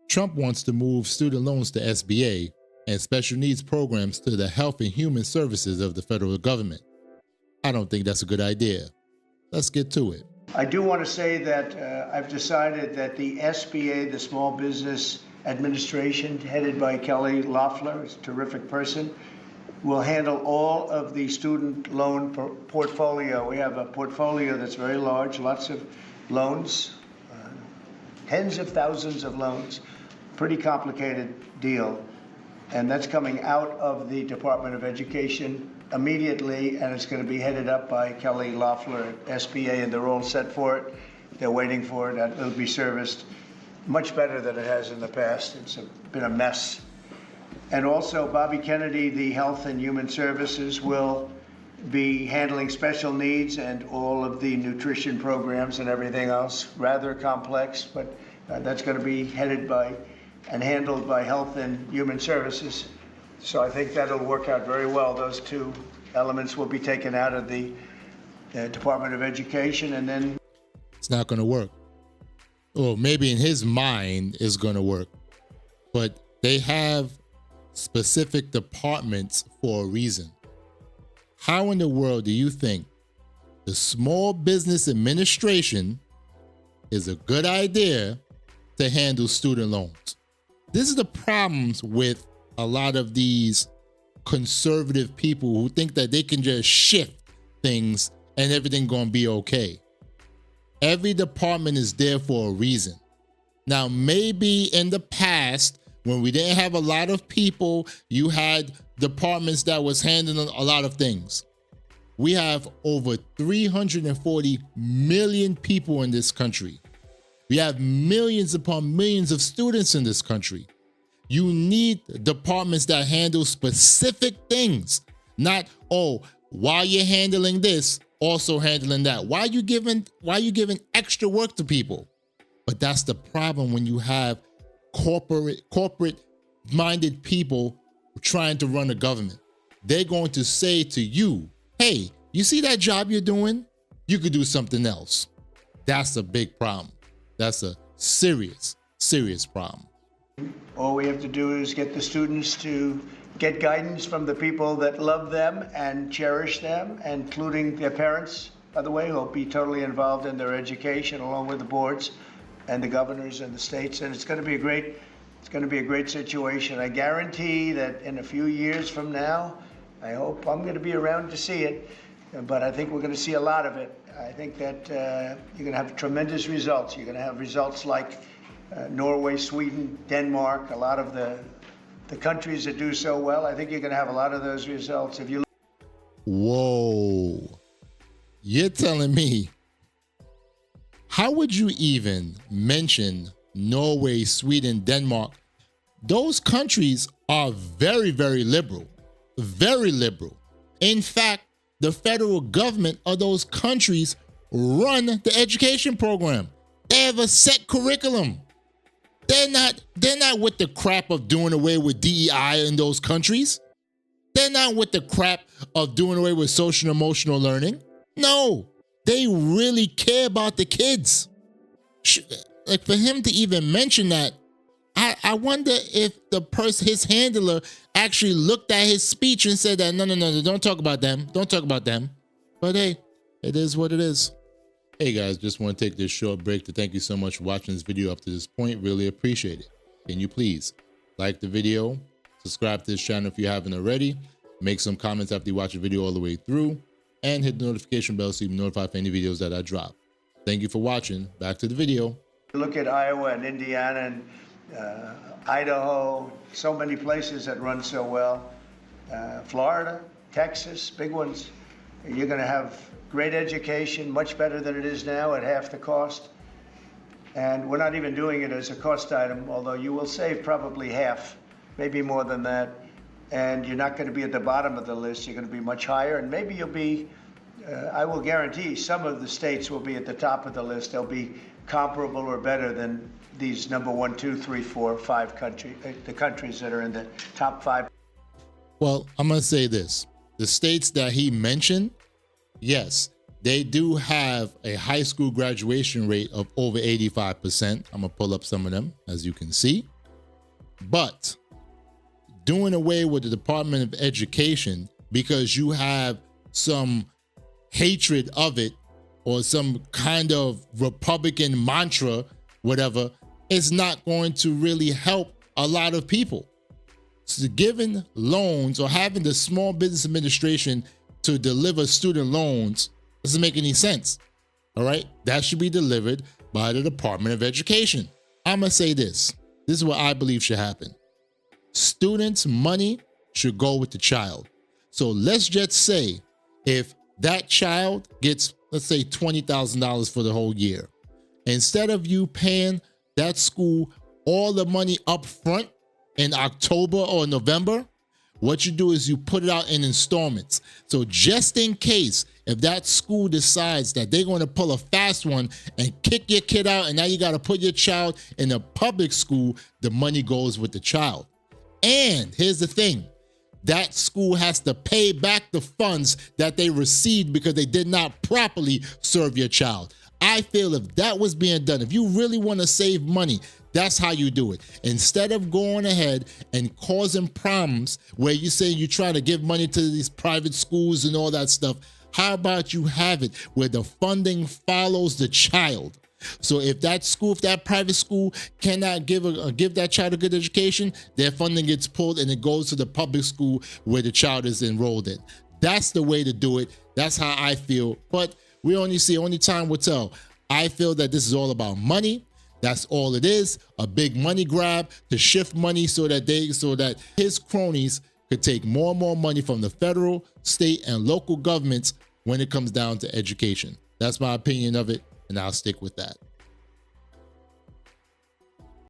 Trump wants to move student loans to SBA and special needs programs to the Health and Human Services of the federal government. I don't think that's a good idea. Let's get to it. I do want to say that I've decided that the SBA, the Small Business Administration, headed by Kelly Loeffler, is a terrific person, will handle all of the student loan portfolio. We have a portfolio that's very large, lots of loans, tens of thousands of loans, pretty complicated deal. And that's coming out of the Department of Education immediately, and it's going to be headed up by Kelly Loeffler at SBA, and they're all set for it. They're waiting for it. It'll be serviced much better than it has in the past. It's been a mess. And also, Bobby Kennedy, the Health and Human Services, will be handling special needs and all of the nutrition programs and everything else. Rather complex, but that's going to be headed by and handled by Health and Human Services. So I think that'll work out very well. Those two elements will be taken out of the Department of Education, and then it's not going to work. Or maybe in his mind it's going to work, but they have specific departments for a reason. How in the world do you think the Small Business Administration is a good idea to handle student loans? This is the problems with a lot of these conservative people who think that they can just shift things and everything gonna be okay. Every department is there for a reason. Now, maybe in the past, when we didn't have a lot of people, you had departments that was handling a lot of things. We have over 340 million people in this country. We have millions upon millions of students in this country. You need departments that handle specific things, not, oh, while you're handling this, also handling that. Why are you giving extra work to people? But that's the problem when you have corporate-minded people trying to run a government. They're going to say to you, hey, you see that job you're doing? You could do something else. That's a big problem. That's a serious, serious problem. All we have to do is get the students to get guidance from the people that love them and cherish them, including their parents, by the way, who will be totally involved in their education, along with the boards and the governors and the states. And it's going to be a great situation. I guarantee that in a few years from now, I hope I'm going to be around to see it, but I think we're going to see a lot of it. I think that you're going to have tremendous results. You're going to have results like Norway, Sweden, Denmark, a lot of the countries that do so well. I think you're going to have a lot of those results. If you Whoa. You're telling me, how would you even mention Norway, Sweden, Denmark? Those countries are very, very liberal. Very liberal. In fact, the federal government of those countries run the education program. They have a set curriculum. They're not with the crap of doing away with DEI in those countries. They're not with the crap of doing away with social and emotional learning. No, they really care about the kids. Like, for him to even mention that, I wonder if his handler actually looked at his speech and said that, no, don't talk about them. Don't talk about them. But hey, it is what it is. Hey guys, just want to take this short break to thank you so much for watching this video up to this point. Really appreciate it. Can you please like the video, subscribe to this channel if you haven't already, make some comments after you watch the video all the way through, and hit the notification bell so you'll be notified for any videos that I drop. Thank you for watching. Back to the video. look at Iowa and Indiana and Idaho, so many places that run so well. Florida, Texas, big ones. You're going to have great education, much better than it is now at half the cost. And we're not even doing it as a cost item, although you will save probably half, maybe more than that. And you're not going to be at the bottom of the list. You're going to be much higher. And maybe you'll be, I will guarantee some of the states will be at the top of the list. They'll be comparable or better than these number 1, 2, 3, 4, 5 countries, the countries that are in the top 5. Well, I'm going to say this. The states that he mentioned, yes, they do have a high school graduation rate of over 85%. I'm going to pull up some of them, as you can see. But doing away with the Department of Education because you have some hatred of it or some kind of Republican mantra, whatever, is not going to really help a lot of people. So giving loans or having the Small Business Administration to deliver student loans doesn't make any sense. All right, that should be delivered by the Department of Education. I'm gonna say this. This is what I believe should happen. Students' money should go with the child. So let's just say if that child gets, let's say, $20,000 for the whole year, instead of you paying that school all the money up front in October or November, what you do is you put it out in installments. So just in case, if that school decides that they're going to pull a fast one and kick your kid out and now you got to put your child in a public school, the money goes with the child. And here's the thing, that school has to pay back the funds that they received because they did not properly serve your child. I feel if that was being done, if you really want to save money, that's how you do it. Instead of going ahead and causing problems where you say you're trying to give money to these private schools and all that stuff, how about you have it where the funding follows the child? So if that school, if that private school cannot give that child a good education, their funding gets pulled and it goes to the public school where the child is enrolled in. That's the way to do it. That's how I feel. But we only time will tell. I feel that this is all about money. That's all it is, a big money grab to shift money so that his cronies could take more and more money from the federal, state, and local governments when it comes down to education. That's my opinion of it, and I'll stick with that.